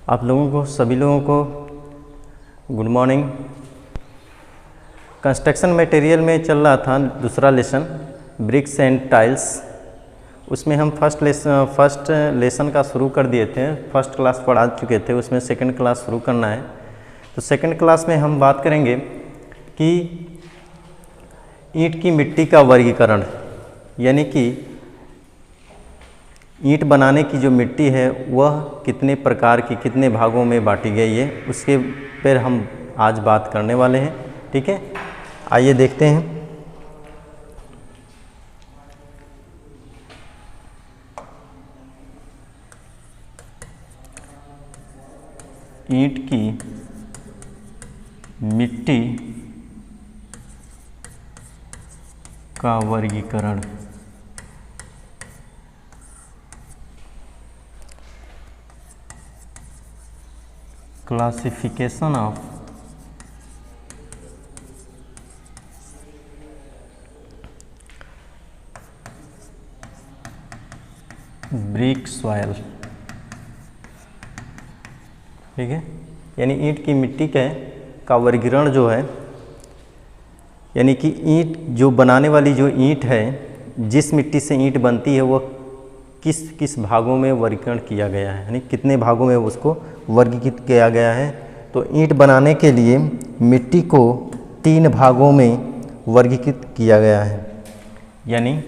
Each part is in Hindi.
आप लोगों को, सभी लोगों को गुड मॉर्निंग। कंस्ट्रक्शन मटेरियल में चल रहा था दूसरा लेसन, ब्रिक्स एंड टाइल्स। उसमें हम फर्स्ट लेसन का शुरू कर दिए थे, फर्स्ट क्लास पढ़ा चुके थे, उसमें सेकंड क्लास शुरू करना है। तो सेकंड क्लास में हम बात करेंगे कि ईंट की मिट्टी का वर्गीकरण, यानी कि ईंट बनाने की जो मिट्टी है वह कितने प्रकार की, कितने भागों में बांटी गई है, उसके पर हम आज बात करने वाले हैं। ठीक है, आइए देखते हैं। ईंट की मिट्टी का वर्गीकरण। Classification of brick soil. ठीक है, यानी ईंट की मिट्टी का वर्गीकरण जो है, यानी कि ईंट जो बनाने वाली जो ईंट है, जिस मिट्टी से ईंट बनती है वह किस किस भागों में वर्गीकरण किया गया है, यानी कितने भागों में उसको वर्गीकृत किया गया है। तो ईंट बनाने के लिए मिट्टी को 3 भागों में वर्गीकृत किया गया है, यानी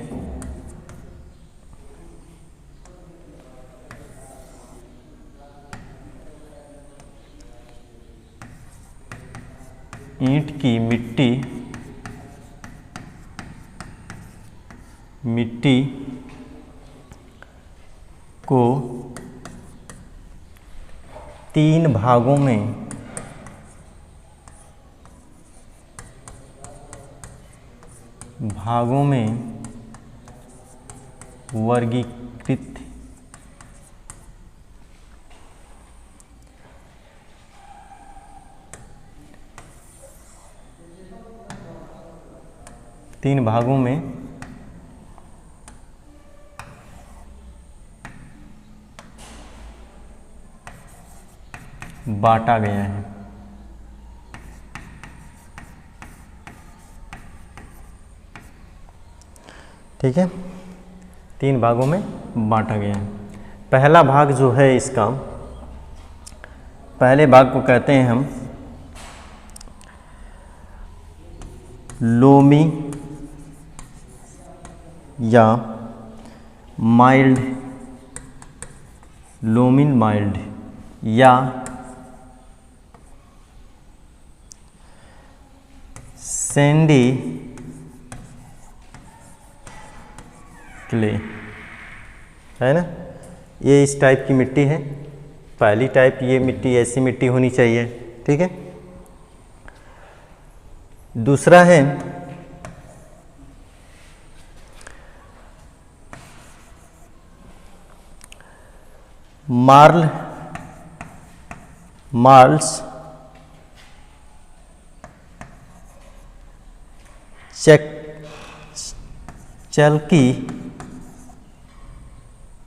ईंट की मिट्टी को 3 भागों में वर्गीकृत बांटा गया है। ठीक है, 3 भागों में बांटा गया है। पहला भाग जो है इसका, पहले भाग को कहते हैं हम लोमी या माइल्ड, लोमिन माइल्ड या सैंडी क्ले, है ना। ये इस टाइप की मिट्टी है, पहली टाइप ये मिट्टी, ऐसी मिट्टी होनी चाहिए। ठीक है, दूसरा है मार्ल्स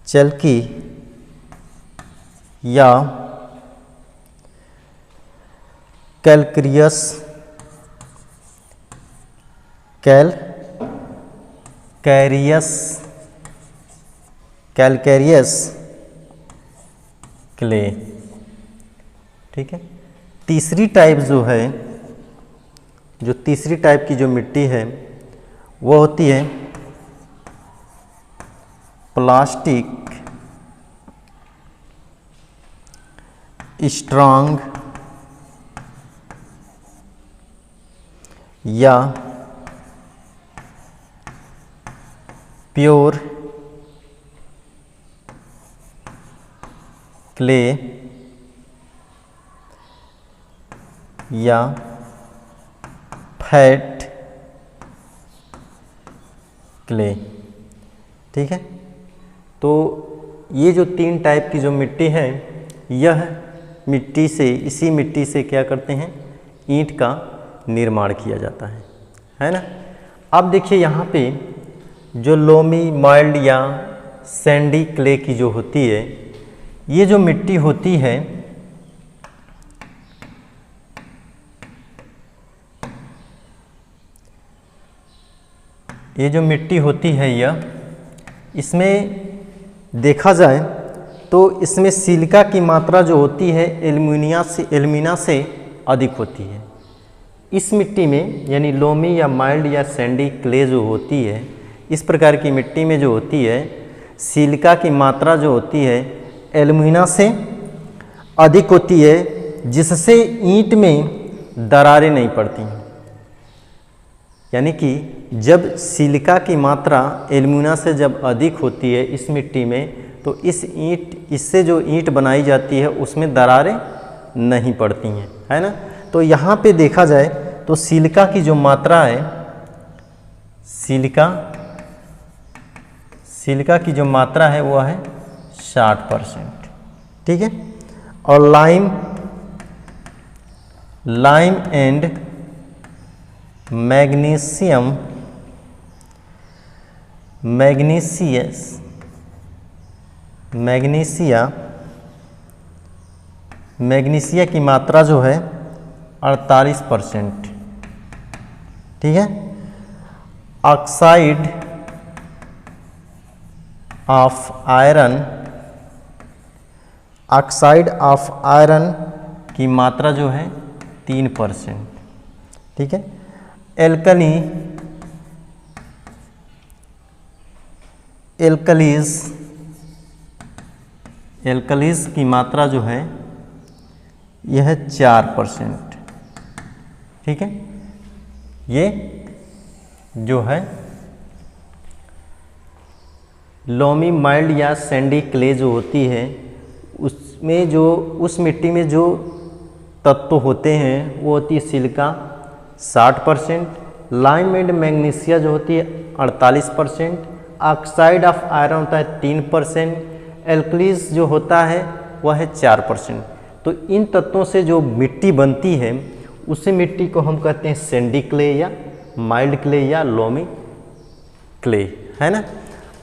चलकी या कैलकेरियस क्ले। ठीक है, तीसरी टाइप जो है, जो तीसरी टाइप की जो मिट्टी है वो होती है प्लास्टिक स्ट्रॉन्ग या प्योर क्ले या फैट क्ले। ठीक है, तो ये जो 3 टाइप की जो मिट्टी है, यह मिट्टी से, इसी मिट्टी से क्या करते हैं, ईंट का निर्माण किया जाता है ना। अब देखिए यहाँ पे जो लोमी माइल्ड या सैंडी क्ले की जो होती है, ये जो मिट्टी होती है ये जो मिट्टी होती है यह, इसमें देखा जाए तो इसमें सिलिका की मात्रा जो होती है एल्यूमिना से अधिक होती है। इस मिट्टी में यानी लोमी या माइल्ड या सैंडी क्ले जो होती है, इस प्रकार की मिट्टी में जो होती है सिलिका की मात्रा जो होती है एल्यूमिना से अधिक होती है, जिससे ईंट में दरारें नहीं पड़ती हैं। यानी कि जब सिलिका की मात्रा एल्यूमिना से जब अधिक होती है इस मिट्टी में, तो इससे जो ईंट बनाई जाती है उसमें दरारें नहीं पड़ती हैं, है ना। तो यहाँ पे देखा जाए तो सिलिका की जो मात्रा है, सिलिका की जो मात्रा है वो है 60%, ठीक है। और लाइम एंड मैग्नीशिया की मात्रा जो है 48%, ठीक है। ऑक्साइड ऑफ आयरन की मात्रा जो है 3%, ठीक है। एल्कलीज की मात्रा जो है यह है 4%, ठीक है। ये जो है लोमी माइल्ड या सैंडी क्ले जो होती है उसमें जो उस मिट्टी में जो तत्व होते हैं वो होती है सिलिका 60%, लाइम एंड मैग्नीशिया जो होती है 48%, ऑक्साइड ऑफ आयरन होता है 3%, एल्कलीज जो होता है वह है 4%। तो इन तत्वों से जो मिट्टी बनती है उसी मिट्टी को हम कहते हैं सैंडी क्ले या माइल्ड क्ले या लोमी क्ले, है ना।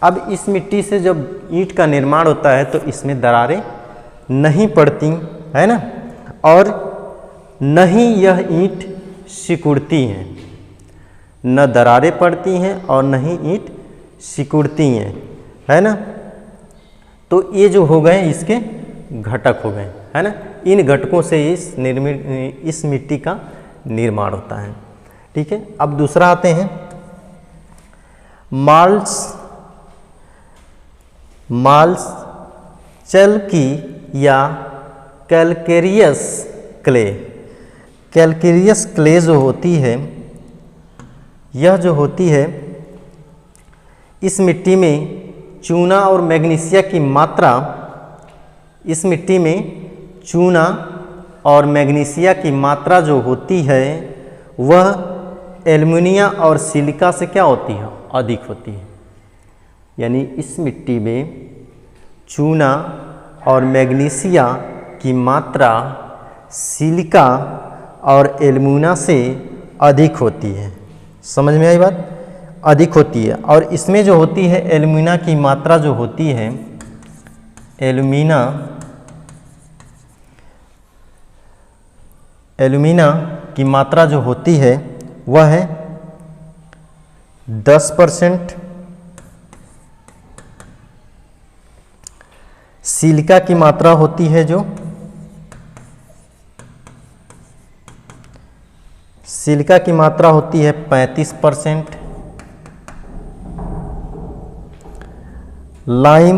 अब इस मिट्टी से जब ईंट का निर्माण होता है तो इसमें दरारें नहीं पड़ती, है ना, और न ही यह ईंट सिकुड़ती हैं, न दरारें पड़ती हैं और न ही ईंट सिकुड़ती हैं, है ना। तो ये जो हो गए इसके घटक हो गए, है ना। इन घटकों से इस मिट्टी का निर्माण होता है, ठीक है। अब दूसरा आते हैं माल्चल्की या कैलकेरियस क्ले जो होती है, यह जो होती है इस मिट्टी में चूना और मैग्नीशिया की मात्रा, इस मिट्टी में चूना और मैग्नीशिया की मात्रा जो होती है वह एल्युमिनिया और सिलिका से क्या होती है, अधिक होती है। यानी इस मिट्टी में चूना और मैग्नीशिया की मात्रा सिलिका और एल्युमिना से अधिक होती है। समझ में आई बात, अधिक होती है। और इसमें जो होती है एल्युमिना की मात्रा जो होती है, एल्युमिना की मात्रा जो होती है वह है 10%, सिलिका की मात्रा होती है जो सिलिका की मात्रा होती है 35%, लाइम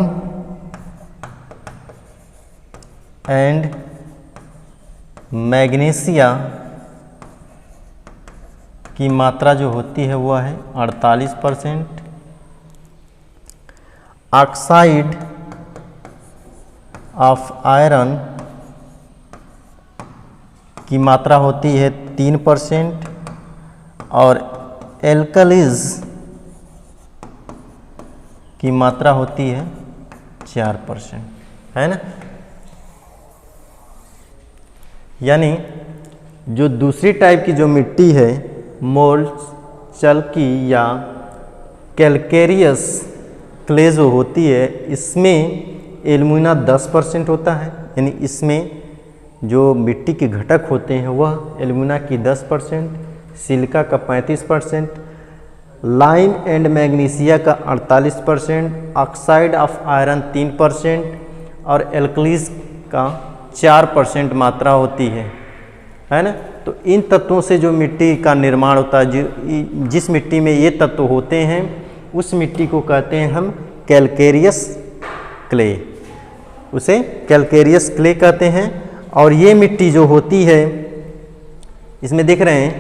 एंड मैग्नीशिया की मात्रा जो होती है वह है 48%, ऑक्साइड ऑफ आयरन की मात्रा होती है 3% और एल्कलीज की मात्रा होती है 4%, है ना। यानी जो दूसरी टाइप की जो मिट्टी है माल्चल्की या कैलकेरियस क्ले जो होती है, इसमें एल्युमिना 10% होता है। यानी इसमें जो मिट्टी के घटक होते हैं वह एल्युमिना की 10%, सिलिका का 35%, लाइम एंड मैग्नीशिया का 48%, ऑक्साइड ऑफ आयरन 3% और एल्कलीज का 4% मात्रा होती है ना। तो इन तत्वों से जो मिट्टी का निर्माण होता है, जिस मिट्टी में ये तत्व होते हैं उस मिट्टी को कहते हैं हम कैलकेरियस क्ले, उसे कैलकेरियस क्ले कहते हैं। और ये मिट्टी जो होती है, इसमें देख रहे हैं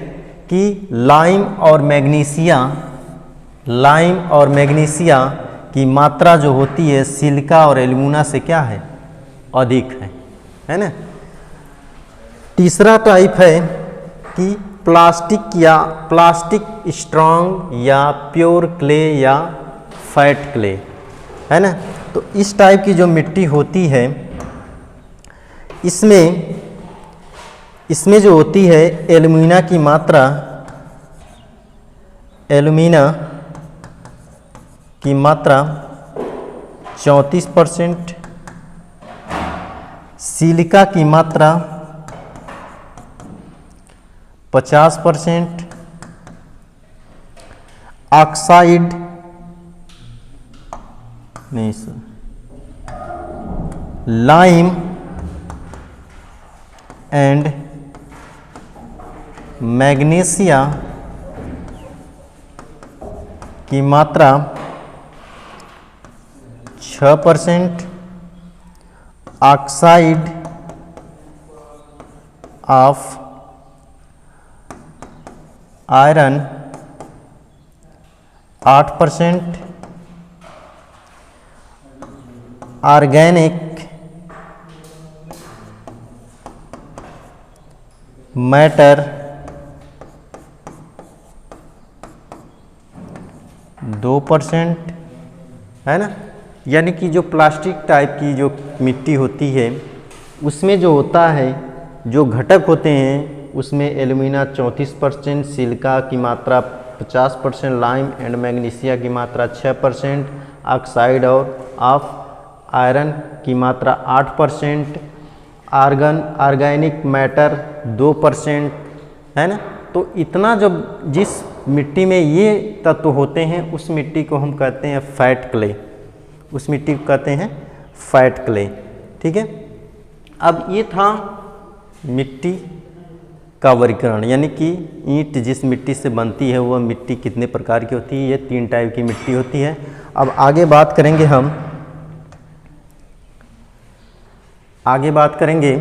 कि लाइम और मैग्नीशिया की मात्रा जो होती है सिलिका और एल्यूमिना से क्या है, अधिक है ना। तीसरा टाइप है कि प्लास्टिक स्ट्रॉन्ग या प्योर क्ले या फैट क्ले, है ना। तो इस टाइप की जो मिट्टी होती है इसमें जो होती है एल्यूमिना की मात्रा 34%, सिलिका की मात्रा 50%, ऑक्साइड नहीं सर, लाइम एंड मैग्नीशिया की मात्रा 6%, oxide of iron 8%, organic matter 2%, है ना। यानी कि जो प्लास्टिक टाइप की जो मिट्टी होती है उसमें जो होता है, जो घटक होते हैं उसमें एल्यूमिना 34%, सिलिका की मात्रा 50%, लाइम एंड मैग्नीशिया की मात्रा 6%, ऑक्साइड और ऑफ आयरन की मात्रा 8%, ऑर्गेनिक मैटर 2%, है ना। तो इतना जब जिस मिट्टी में ये तत्व होते हैं उस मिट्टी को हम कहते हैं फैट क्ले, उस मिट्टी को कहते हैं फैट क्ले, ठीक है। अब ये था मिट्टी का वर्गीकरण, यानी कि ईंट जिस मिट्टी से बनती है वह मिट्टी कितने प्रकार की होती है, ये 3 टाइप की मिट्टी होती है। अब आगे बात करेंगे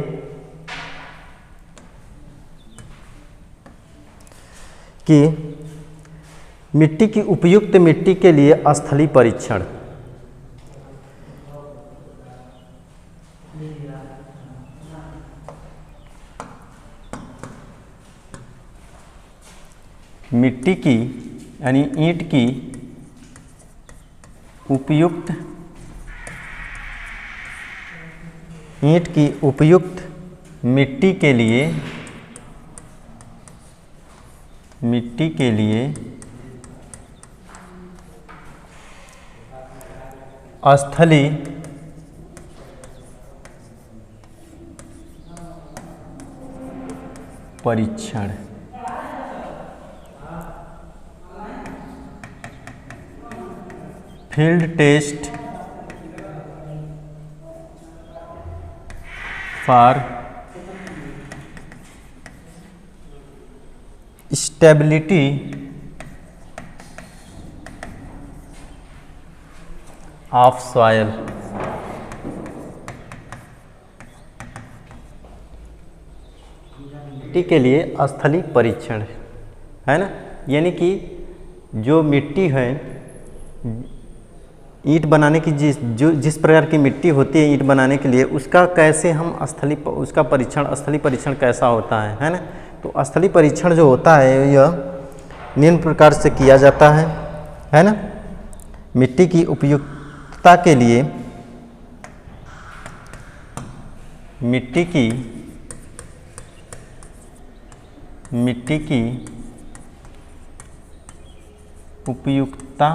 कि मिट्टी की उपयुक्त मिट्टी के लिए स्थलीय परीक्षण। मिट्टी की यानी ईंट की उपयुक्त मिट्टी के लिए स्थलीय परीक्षण। Field test for stability of soil. मिट्टी के लिए स्थलीय परीक्षण, है ना। यानी कि जो मिट्टी है, ईंट बनाने की जिस प्रकार की मिट्टी होती है ईंट बनाने के लिए, उसका कैसे हम स्थलीय परीक्षण कैसा होता है ना। तो स्थलीय परीक्षण जो होता है यह निम्न प्रकार से किया जाता है ना। मिट्टी की उपयुक्तता के लिए मिट्टी की उपयुक्तता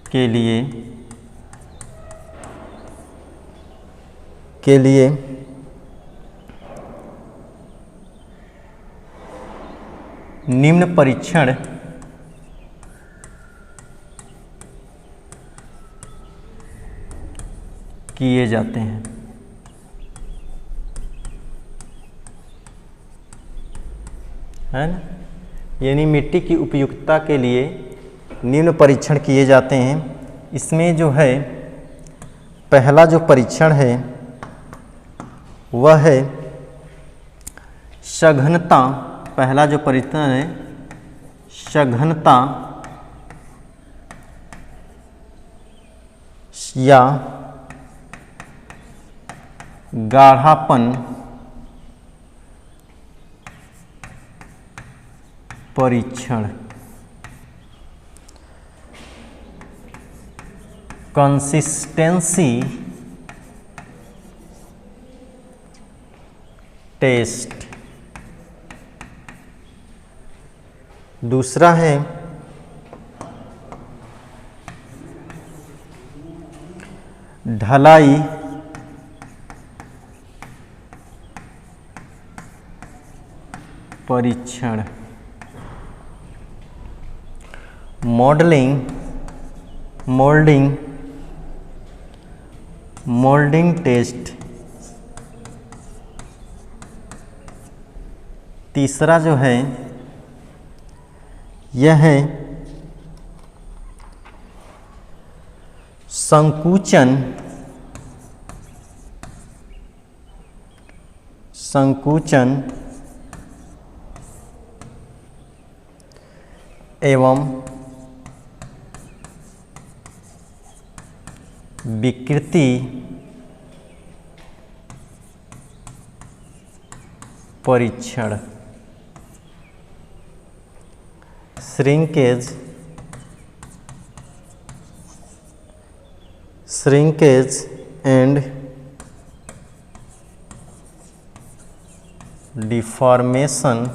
के लिए निम्न परीक्षण किए जाते हैं। है ना, यानी मिट्टी की उपयुक्तता के लिए निम्न परीक्षण किए जाते हैं। इसमें जो है पहला जो परीक्षण है वह है सघनता। पहला जो परीक्षण है सघनता या गाढ़ापन परीक्षण। Consistency test. दूसरा है ढलाई परीक्षण। Moulding test. तीसरा जो है यह है संकुचन एवं विकृति परीक्षण। Shrinkage and deformation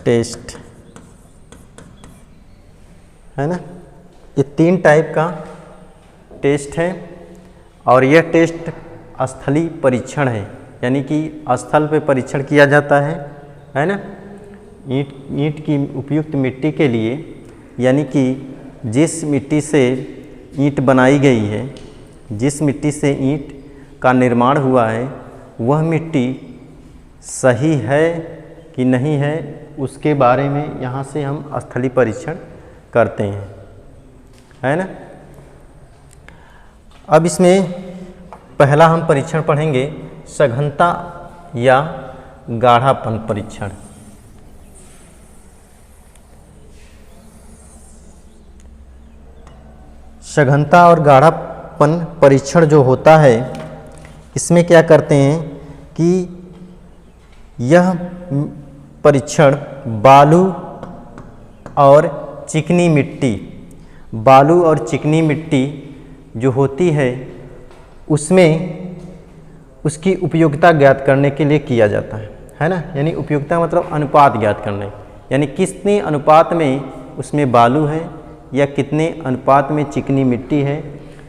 test. है ना, ये 3 टाइप का टेस्ट है और यह टेस्ट स्थलीय परीक्षण है, यानी कि स्थल पे परीक्षण किया जाता है ना। ईंट की उपयुक्त मिट्टी के लिए, यानी कि जिस मिट्टी से ईंट बनाई गई है, जिस मिट्टी से ईंट का निर्माण हुआ है, वह मिट्टी सही है कि नहीं है, उसके बारे में यहाँ से हम स्थलीय परीक्षण करते हैं। है ना, अब इसमें पहला हम परीक्षण पढ़ेंगे सघनता या गाढ़ापन परीक्षण। सघनता और गाढ़ापन परीक्षण जो होता है, इसमें क्या करते हैं कि यह परीक्षण बालू और चिकनी मिट्टी जो होती है उसमें उसकी उपयोगिता ज्ञात करने के लिए किया जाता है ना। यानी उपयोगिता मतलब अनुपात ज्ञात करने, यानी कितने अनुपात में उसमें बालू है या कितने अनुपात में चिकनी मिट्टी है,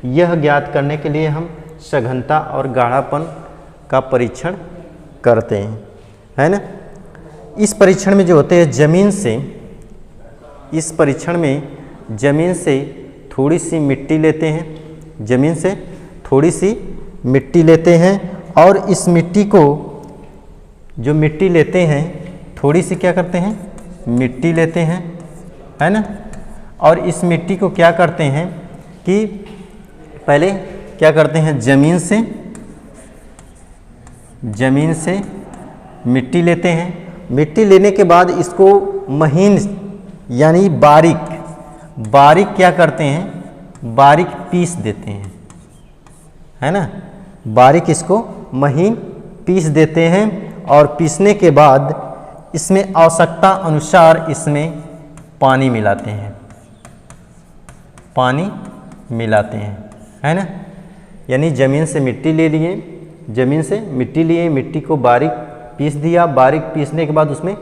यह ज्ञात करने के लिए हम सघनता और गाढ़ापन का परीक्षण करते हैं। है ना, इस परीक्षण में जो होते हैं इस परीक्षण में ज़मीन से थोड़ी सी मिट्टी लेते हैं, ज़मीन से थोड़ी सी मिट्टी लेते हैं और इस मिट्टी को जो मिट्टी लेते हैं थोड़ी सी क्या करते हैं, मिट्टी लेते हैं। है ना, और इस मिट्टी को क्या करते हैं कि पहले क्या करते हैं, ज़मीन से मिट्टी लेते हैं। मिट्टी लेने के बाद इसको महीन यानी बारीक क्या करते हैं, बारीक पीस देते हैं। है ना, बारीक इसको महीन पीस देते हैं और पीसने के बाद इसमें आवश्यकता अनुसार इसमें पानी मिलाते हैं। है ना, यानी ज़मीन से मिट्टी लिए, मिट्टी को बारीक पीस दिया, बारीक पीसने के बाद उसमें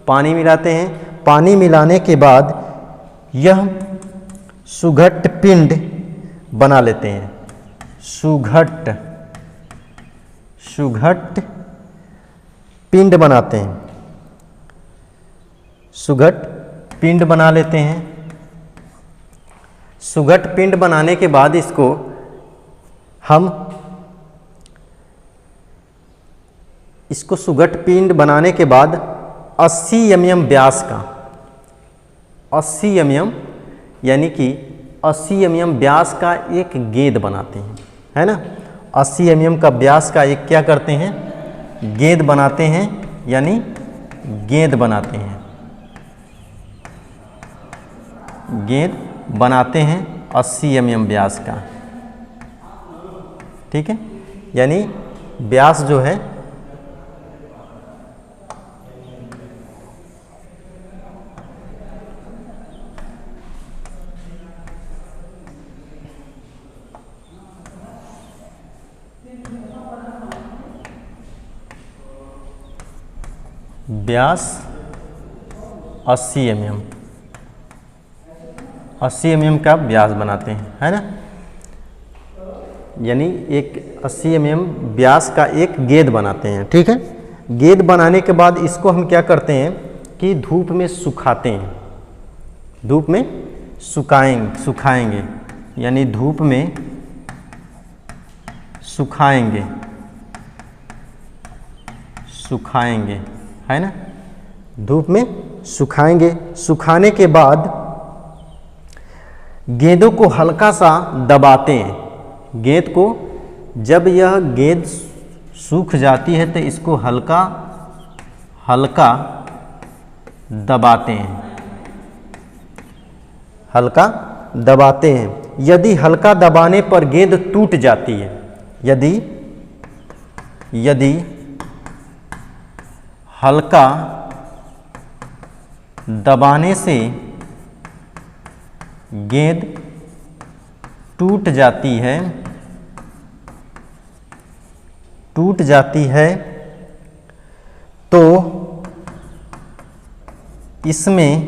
पानी मिलाते हैं। पानी मिलाने के बाद यह सुघट्ट पिंड बना लेते हैं। सुघट्ट पिंड बनाते हैं, सुघट पिंड बना लेते हैं। सुघट पिंड बनाने के बाद इसको सुघट पिंड बनाने के बाद 80 mm व्यास का 80 mm यानी कि 80 mm व्यास का एक गेंद बनाते हैं, है ना। 80 mm का व्यास का एक क्या करते हैं, गेंद बनाते हैं, यानी गेंद बनाते हैं, गेंद बनाते हैं 80 mm व्यास का, ठीक है। यानी व्यास जो है व्यास 80 mm 80 mm का व्यास बनाते हैं, है ना। यानी एक 80 mm व्यास का एक गेंद बनाते हैं, ठीक है। गेंद बनाने के बाद इसको हम क्या करते हैं कि धूप में सुखाते हैं, धूप में सुखाएंगे, यानी धूप में सुखाएंगे, है ना। धूप में सुखाएंगे। सुखाने के बाद गेंदों को हल्का सा दबाते हैं। गेंद को जब यह गेंद सूख जाती है तो इसको हल्का हल्का दबाते हैं, हल्का दबाते हैं। यदि हल्का दबाने पर गेंद टूट जाती है, यदि हल्का दबाने से गेंद टूट जाती है तो इसमें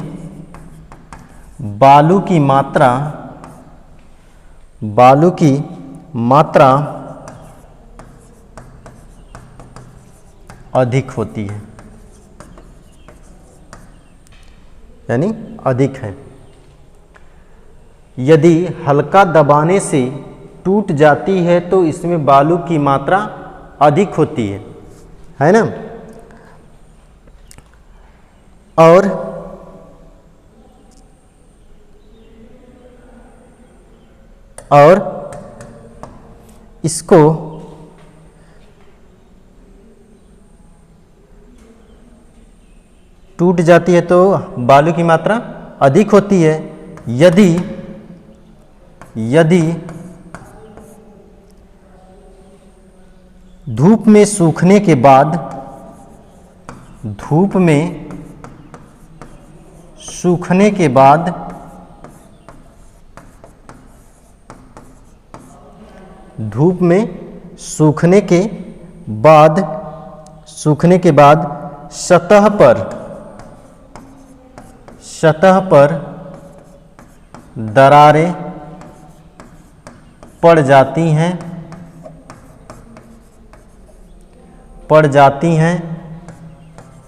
बालू की मात्रा अधिक होती है, यानी अधिक है। यदि हल्का दबाने से टूट जाती है तो इसमें बालू की मात्रा अधिक होती है ना। और इसको टूट जाती है तो बालू की मात्रा अधिक होती है। यदि धूप में सूखने के बाद धूप में सूखने के बाद सतह पर दरारें पड़ जाती हैं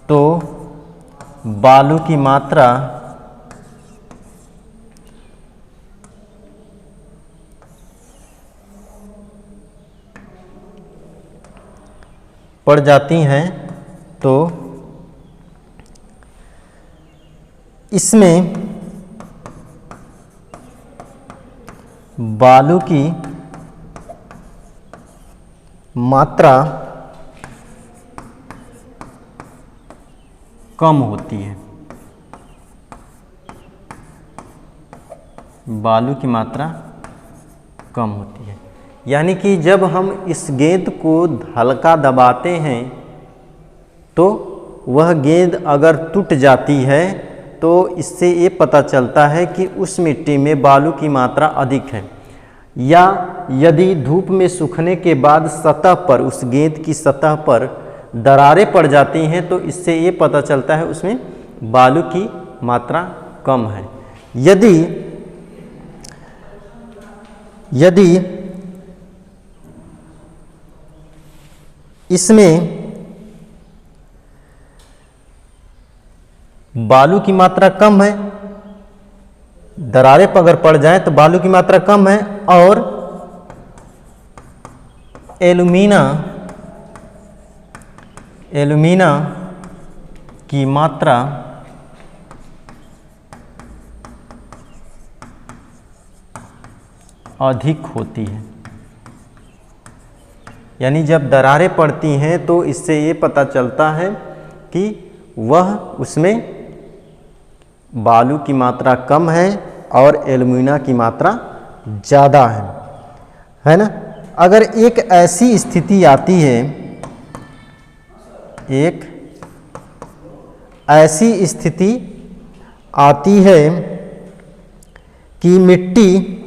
तो बालू की मात्रा पड़ जाती हैं तो इसमें बालू की मात्रा कम होती है, बालू की मात्रा कम होती है। यानी कि जब हम इस गेंद को हल्का दबाते हैं तो वह गेंद अगर टूट जाती है तो इससे ये पता चलता है कि उस मिट्टी में बालू की मात्रा अधिक है। या यदि धूप में सूखने के बाद सतह पर, उस गेंद की सतह पर दरारें पड़ जाती हैं तो इससे ये पता चलता है उसमें बालू की मात्रा कम है। यदि इसमें बालू की मात्रा कम है, दरारें अगर पड़ जाए तो बालू की मात्रा कम है और एल्यूमिना की मात्रा अधिक होती है। यानी जब दरारें पड़ती हैं तो इससे ये पता चलता है कि वह उसमें बालू की मात्रा कम है और एल्यूमिना की मात्रा ज़्यादा है ना। अगर एक ऐसी स्थिति आती है, एक ऐसी स्थिति आती है कि मिट्टी,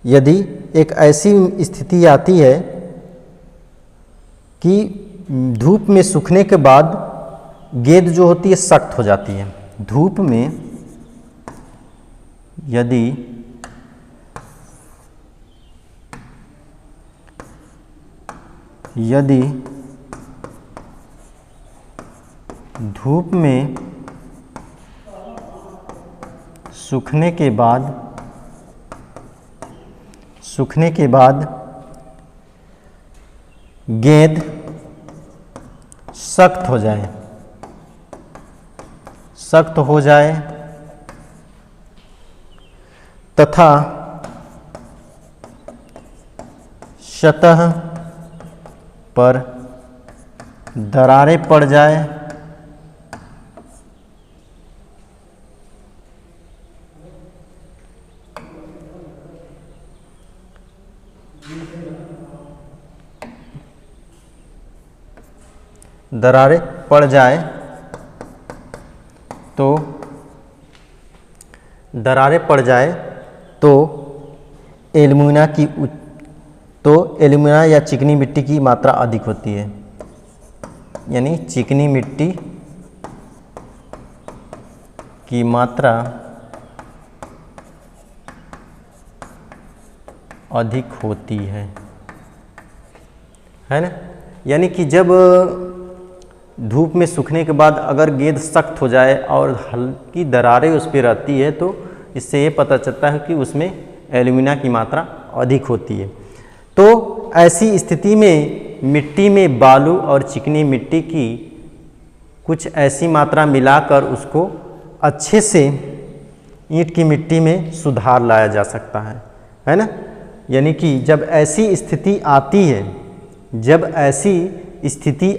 यदि एक ऐसी स्थिति आती है कि धूप में सूखने के बाद गेंद जो होती है सख्त हो जाती है। धूप में यदि धूप में सूखने के बाद गेंद सख्त हो जाए तथा सतह पर दरारें पड़ जाए तो एल्यूमिना या चिकनी मिट्टी की मात्रा अधिक होती है। यानी चिकनी मिट्टी की मात्रा अधिक होती है ना। यानी कि जब धूप में सूखने के बाद अगर गेंद सख्त हो जाए और हल्की दरारें उस पर रहती है तो इससे ये पता चलता है कि उसमें एल्यूमिना की मात्रा अधिक होती है। तो ऐसी स्थिति में मिट्टी में बालू और चिकनी मिट्टी की कुछ ऐसी मात्रा मिलाकर उसको अच्छे से ईंट की मिट्टी में सुधार लाया जा सकता है ना। यानी कि जब ऐसी स्थिति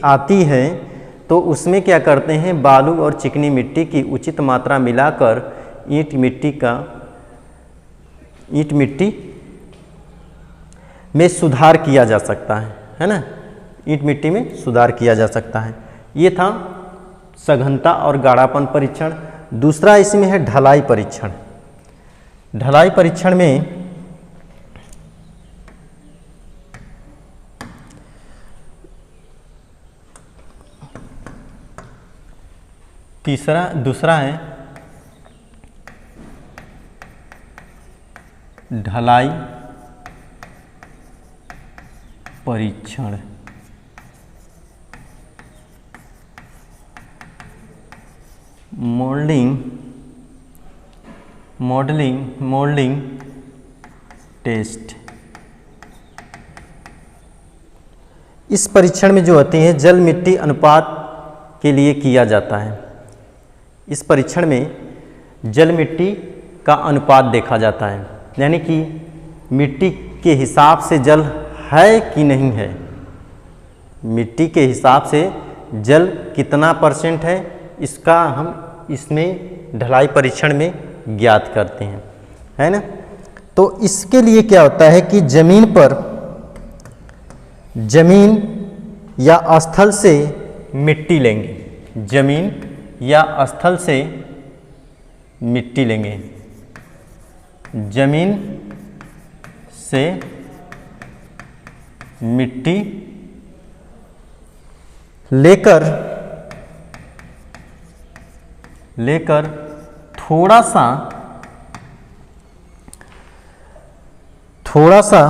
आती है तो उसमें क्या करते हैं, बालू और चिकनी मिट्टी की उचित मात्रा मिलाकर ईंट मिट्टी में सुधार किया जा सकता है ना। ईंट मिट्टी में सुधार किया जा सकता है। ये था सघनता और गाढ़ापन परीक्षण। दूसरा इसमें है ढलाई परीक्षण। ढलाई परीक्षण में दूसरा है ढलाई परीक्षण। Moulding test. इस परीक्षण में जो होते हैं जल मिट्टी अनुपात के लिए किया जाता है। इस परीक्षण में जल मिट्टी का अनुपात देखा जाता है, यानी कि मिट्टी के हिसाब से जल है कि नहीं है। मिट्टी के हिसाब से जल कितना % है, इसका हम इसमें ढलाई परीक्षण में ज्ञात करते हैं, है ना। तो इसके लिए क्या होता है कि जमीन या स्थल से मिट्टी लेंगे। जमीन या स्थल से मिट्टी लेंगे। जमीन से मिट्टी लेकर थोड़ा सा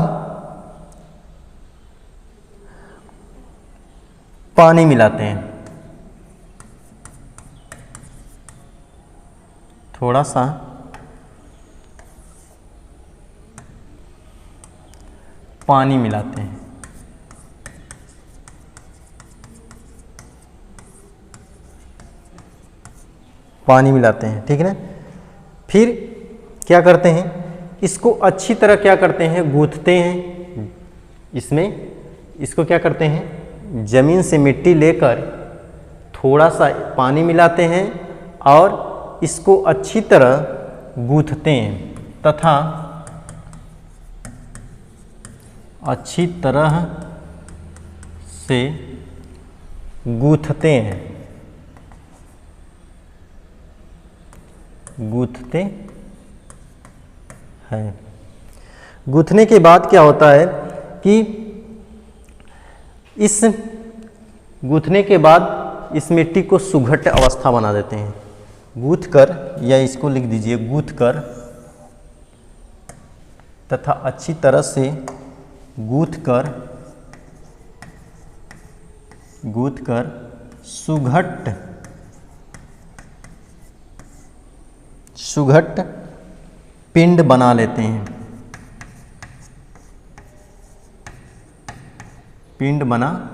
पानी मिलाते हैं। थोड़ा सा पानी मिलाते हैं। पानी मिलाते हैं, ठीक है ना। फिर क्या करते हैं, इसको अच्छी तरह क्या करते हैं, गूंथते हैं। इसमें इसको क्या करते हैं, ज़मीन से मिट्टी लेकर थोड़ा सा पानी मिलाते हैं और इसको अच्छी तरह गूंथते हैं तथा अच्छी तरह से गूंथते हैं, गूंथते हैं। गूंथने के बाद क्या होता है कि इस गूंथने के बाद इस मिट्टी को सुघट्ट अवस्था बना देते हैं। गूंथ कर, या इसको लिख दीजिए, गूंथ कर तथा अच्छी तरह से गूंथ कर सुघट्ट पिंड बना लेते हैं, पिंड बना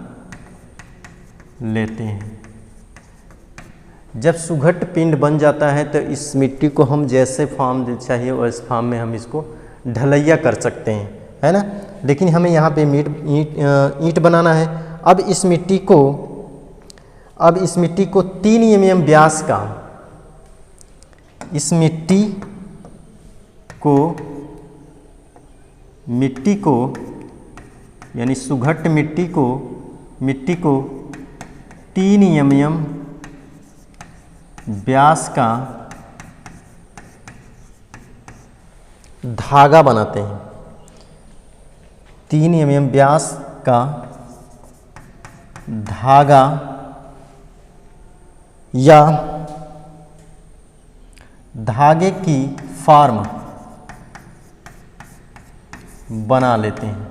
लेते हैं। जब सुघट्ट पिंड बन जाता है तो इस मिट्टी को हम जैसे फॉर्म चाहिए उस फॉर्म में हम इसको ढलैया कर सकते हैं, है ना। लेकिन हमें यहाँ पे ईंट बनाना है। अब इस मिट्टी को 3 mm व्यास का, इस मिट्टी को यानी सुघट्ट मिट्टी को 3 mm व्यास का धागा बनाते हैं। 3 mm व्यास का धागा या धागे की फॉर्म बना लेते हैं।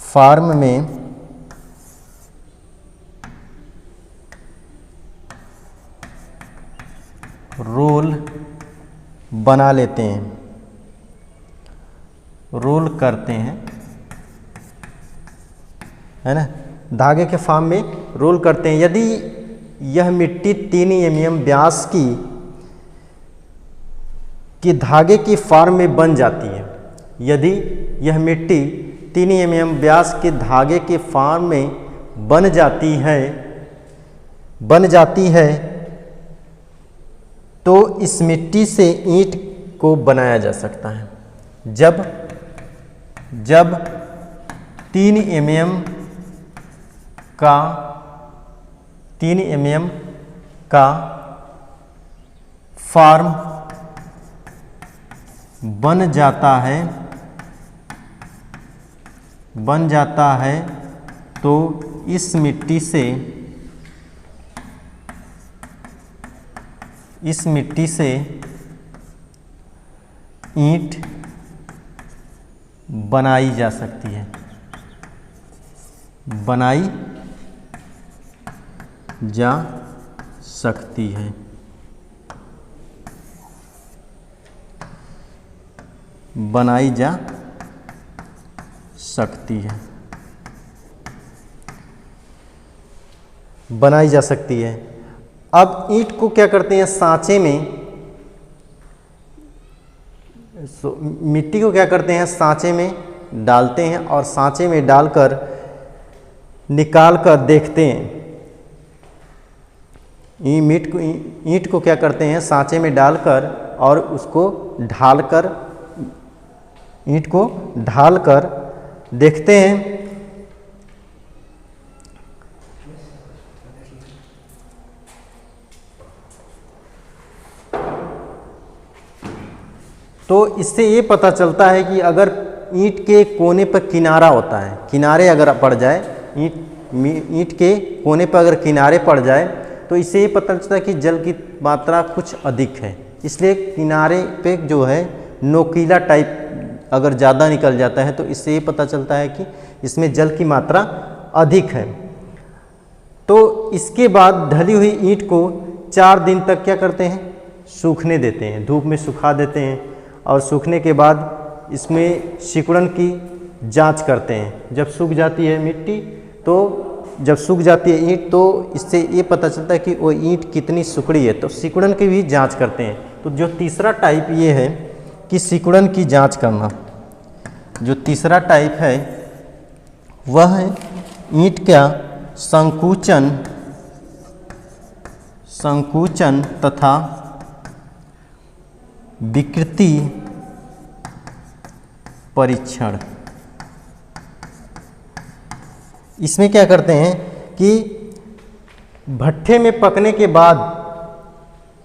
फार्म में रोल बना लेते हैं, रोल करते हैं, है ना। धागे के फॉर्म में रोल करते हैं। यदि यह मिट्टी 3 mm व्यास की धागे की फॉर्म में बन जाती है, यदि यह मिट्टी 3 mm व्यास के धागे के फॉर्म में बन जाती है तो इस मिट्टी से ईंट को बनाया जा सकता है। जब 3 mm का फॉर्म बन जाता है तो इस मिट्टी से ईंट बनाई जा सकती है, बनाई जा सकती है। बनाई जा सकती है, बनाई जा सकती है। अब ईंट को क्या करते हैं, सांचे में, मिट्टी को क्या करते हैं, सांचे में डालते हैं और सांचे में डालकर निकाल कर देखते हैं। ईंट को क्या करते हैं, सांचे में डालकर और उसको ढालकर, ईंट को ढालकर देखते हैं। तो इससे ये पता चलता है कि अगर ईंट के कोने पर किनारा होता है, किनारे अगर पड़ जाए, ईंट के कोने पर अगर किनारे पड़ जाए तो इससे ये पता चलता है कि जल की मात्रा कुछ अधिक है। इसलिए किनारे पे जो है नोकीला टाइप अगर ज़्यादा निकल जाता है तो इससे ये पता चलता है कि इसमें जल की मात्रा अधिक है। तो इसके बाद ढली हुई ईंट को 4 दिन तक क्या करते हैं, सूखने देते हैं, धूप में सुखा देते हैं। और सूखने के बाद इसमें सिकुड़न की जांच करते हैं। जब सूख जाती है मिट्टी, तो जब सूख जाती है ईंट, तो इससे ये पता चलता है कि वो ईंट कितनी सिकुड़ी है, तो सिकुड़न की भी जांच करते हैं। तो जो तीसरा टाइप ये है कि सिकुड़न की जांच करना, जो तीसरा टाइप है वह है ईंट का संकुचन तथा विकृति परीक्षण। इसमें क्या करते हैं कि भट्ठे में पकने के बाद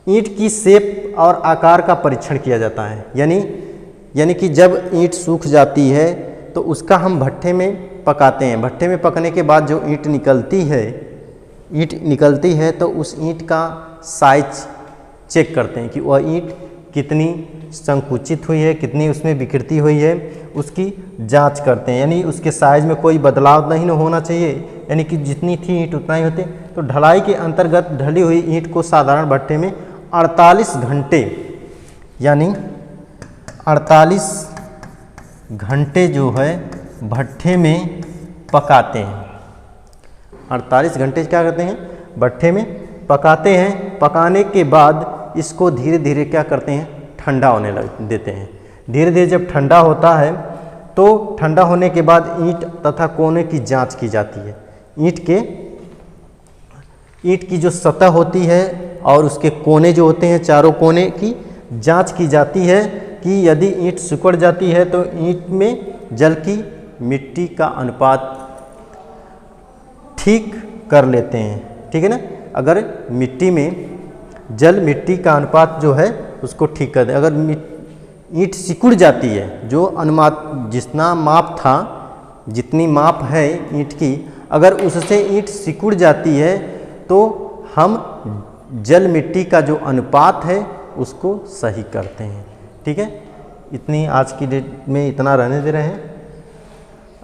ईंट की शेप और आकार का परीक्षण किया जाता है। यानी कि जब ईंट सूख जाती है तो उसका हम भट्ठे में पकाते हैं। भट्ठे में पकने के बाद जो ईंट निकलती है तो उस ईंट का साइज चेक करते हैं कि वह ईंट कितनी संकुचित हुई है, कितनी उसमें विकृति हुई है, उसकी जांच करते हैं। यानी उसके साइज में कोई बदलाव नहीं होना चाहिए, यानी कि जितनी थी ईंट उतना ही होते। तो ढलाई के अंतर्गत ढली हुई ईंट को साधारण भट्ठे में 48 घंटे, यानी 48 घंटे जो है भट्ठे में पकाते हैं। 48 घंटे क्या करते हैं, भट्ठे में पकाते हैं। पकाने के बाद इसको धीरे धीरे क्या करते हैं, ठंडा होने देते हैं। धीरे धीरे जब ठंडा होता है तो ठंडा होने के बाद ईंट तथा कोने की जांच की जाती है। ईंट की जो सतह होती है और उसके कोने जो होते हैं, चारों कोने की जांच की जाती है कि यदि ईंट सिकुड़ जाती है तो ईंट में जल की मिट्टी का अनुपात ठीक कर लेते हैं। ठीक है ना, अगर मिट्टी में जल मिट्टी का अनुपात जो है उसको ठीक कर दे। अगर ईंट सिकुड़ जाती है, जो अनुपात जितना माप था, जितनी माप है ईंट की, अगर उससे ईंट सिकुड़ जाती है तो हम जल मिट्टी का जो अनुपात है उसको सही करते हैं। ठीक है, इतनी आज की डेट में इतना रहने दे रहे हैं।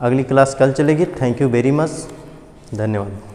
अगली क्लास कल चलेगी। थैंक यू वेरी मच, धन्यवाद।